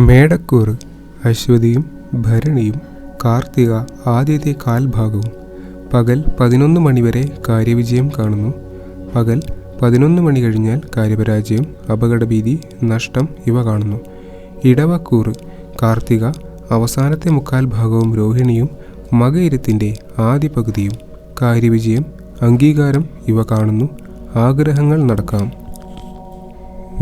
മേടക്കൂറ് അശ്വതിയും ഭരണിയും കാർത്തിക ആദ്യത്തെ കാൽഭാഗവും. പകൽ 11 മണിവരെ കാര്യവിജയം കാണുന്നു. പകൽ 11 മണി കഴിഞ്ഞാൽ കാര്യപരാജയം, അപകടഭീതി, നഷ്ടം ഇവ കാണുന്നു. ഇടവക്കൂറ് കാർത്തിക അവസാനത്തെ മുക്കാൽ ഭാഗവും രോഹിണിയും മകയിരത്തിൻ്റെ ആദ്യ പകുതിയും. കാര്യവിജയം, അംഗീകാരം ഇവ കാണുന്നു. ആഗ്രഹങ്ങൾ നടക്കാം.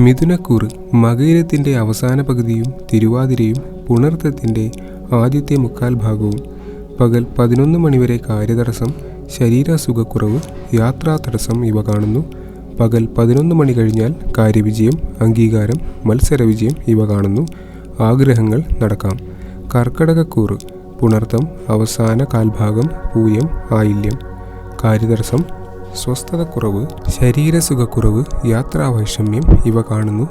മിഥുനക്കൂറ് മകയിരത്തിൻ്റെ അവസാന പകുതിയും തിരുവാതിരയും പുണർത്തത്തിൻ്റെ ആദ്യത്തെ മുക്കാൽ ഭാഗവും. പകൽ 11 മണിവരെ കാര്യതടസ്സം, ശരീരസുഖക്കുറവ്, യാത്രാ തടസ്സം ഇവ കാണുന്നു. പകൽ 11 മണി കഴിഞ്ഞാൽ കാര്യവിജയം, അംഗീകാരം, മത്സരവിജയം ഇവ കാണുന്നു. ആഗ്രഹങ്ങൾ നടക്കാം. കർക്കടകക്കൂറ് പുണർത്തം അവസാന കാൽഭാഗം, പൂയം, ആയില്യം. കാര്യതടസ്സം, സ്വസ്ഥതക്കുറവ്, ശരീരസുഖക്കുറവ്, യാത്രാവൈഷമ്യം ഇവ കാണുന്നു.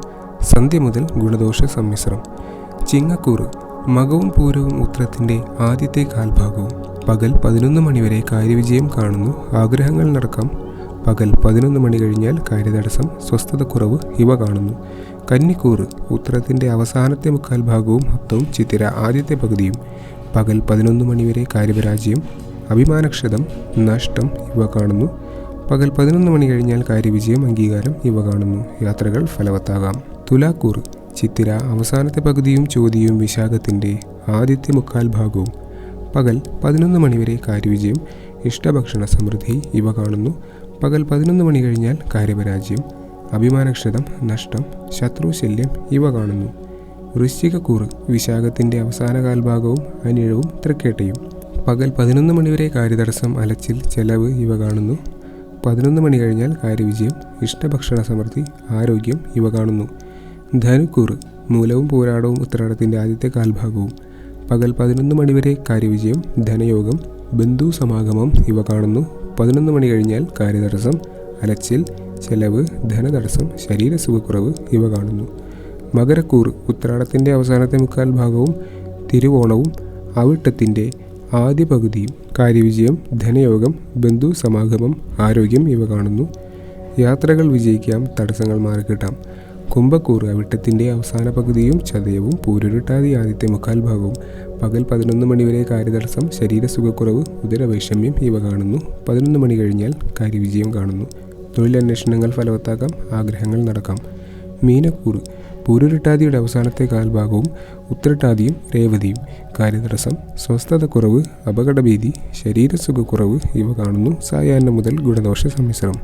സന്ധ്യ മുതൽ ഗുണദോഷ സമ്മിശ്രം. ചിങ്ങക്കൂറ് മകവും പൂരവും ഉത്രത്തിൻ്റെ ആദ്യത്തെ കാൽഭാഗവും. പകൽ 11 മണിവരെ കാര്യവിജയം കാണുന്നു. ആഗ്രഹങ്ങൾ നടക്കാം. പകൽ 11 മണി കഴിഞ്ഞാൽ കാര്യതടസ്സം, സ്വസ്ഥതക്കുറവ് ഇവ കാണുന്നു. കന്നിക്കൂറ് ഉത്രത്തിൻ്റെ അവസാനത്തെ മുക്കാൽ ഭാഗവും ഹസ്തവും ചിത്തിര ആദ്യത്തെ പകുതിയും. പകൽ 11 മണിവരെ കാര്യപരാജയം, അഭിമാനക്ഷതം, നഷ്ടം ഇവ കാണുന്നു. പകൽ 11 മണി കഴിഞ്ഞാൽ കാര്യവിജയം, അംഗീകാരം ഇവ കാണുന്നു. യാത്രകൾ ഫലവത്താകാം. തുലാക്കൂറ് ചിത്തിര അവസാനത്തെ പകുതിയും ചോതിയും വിശാഖത്തിൻ്റെ ആദ്യത്തെ മുക്കാൽ ഭാഗവും. പകൽ 11 മണിവരെ കാര്യവിജയം, ഇഷ്ടഭക്ഷണ സമൃദ്ധി ഇവ കാണുന്നു. പകൽ 11 മണി കഴിഞ്ഞാൽ കാര്യപരാജയം, അഭിമാനക്ഷതം, നഷ്ടം, ശത്രുശല്യം ഇവ കാണുന്നു. വൃശ്ചികക്കൂറ് വിശാഖത്തിൻ്റെ അവസാന കാൽഭാഗവും അനിഴവും തൃക്കേട്ടയും. പകൽ 11 മണിവരെ കാര്യതടസ്സം, അലച്ചിൽ, ചെലവ് ഇവ കാണുന്നു. 11 മണി കഴിഞ്ഞാൽ കാര്യവിജയം, ഇഷ്ടഭക്ഷണ സമൃദ്ധി, ആരോഗ്യം ഇവ കാണുന്നു. ധനുക്കൂറ് മൂലവും പോരാടവും ഉത്രാടത്തിൻ്റെ ആദ്യത്തെ കാൽഭാഗവും. പകൽ 11 മണിവരെ കാര്യവിജയം, ധനയോഗം, ബന്ധുസമാഗമം ഇവ കാണുന്നു. 11 മണി കഴിഞ്ഞാൽ കാര്യതടസ്സം, അലച്ചിൽ, ചെലവ്, ധനതടസ്സം, ശരീരസുഖക്കുറവ് ഇവ കാണുന്നു. മകരക്കൂറ് ഉത്രാടത്തിൻ്റെ അവസാനത്തെ മുക്കാൽ ഭാഗവും തിരുവോണവും അവിട്ടത്തിൻ്റെ ആദ്യ പകുതിയും. കാര്യവിജയം, ധനയോഗം, ബന്ധുസമാഗമം, ആരോഗ്യം ഇവ കാണുന്നു. യാത്രകൾ വിജയിക്കാം, തടസ്സങ്ങൾ മാറിക്കിട്ടാം. കുംഭക്കൂറ് അവിട്ടത്തിൻ്റെ അവസാന പകുതിയും ചതയവും പൂരുരുട്ടാതി ആദ്യത്തെ മുക്കാൽ ഭാഗവും. പകൽ 11 മണിവരെ കാര്യതടസ്സം, ശരീരസുഖക്കുറവ്, ഉദരവൈഷമ്യം ഇവ കാണുന്നു. 11 മണി കഴിഞ്ഞാൽ കാര്യവിജയം കാണുന്നു. തൊഴിലന്വേഷണങ്ങൾ ഫലവത്താക്കാം, ആഗ്രഹങ്ങൾ നടക്കാം. മീനക്കൂറ് പൂരുരുട്ടാതിയുടെ അവസാനത്തെ കാൽഭാഗവും ഉത്രട്ടാതിയും രേവതിയും. കാര്യതടസ്സം, സ്വസ്ഥതക്കുറവ്, അപകടഭീതി, ശരീരസുഖക്കുറവ് ഇവ കാണുന്നു. സായാഹ്നം മുതൽ ഗുണദോഷ സമ്മിശ്രം.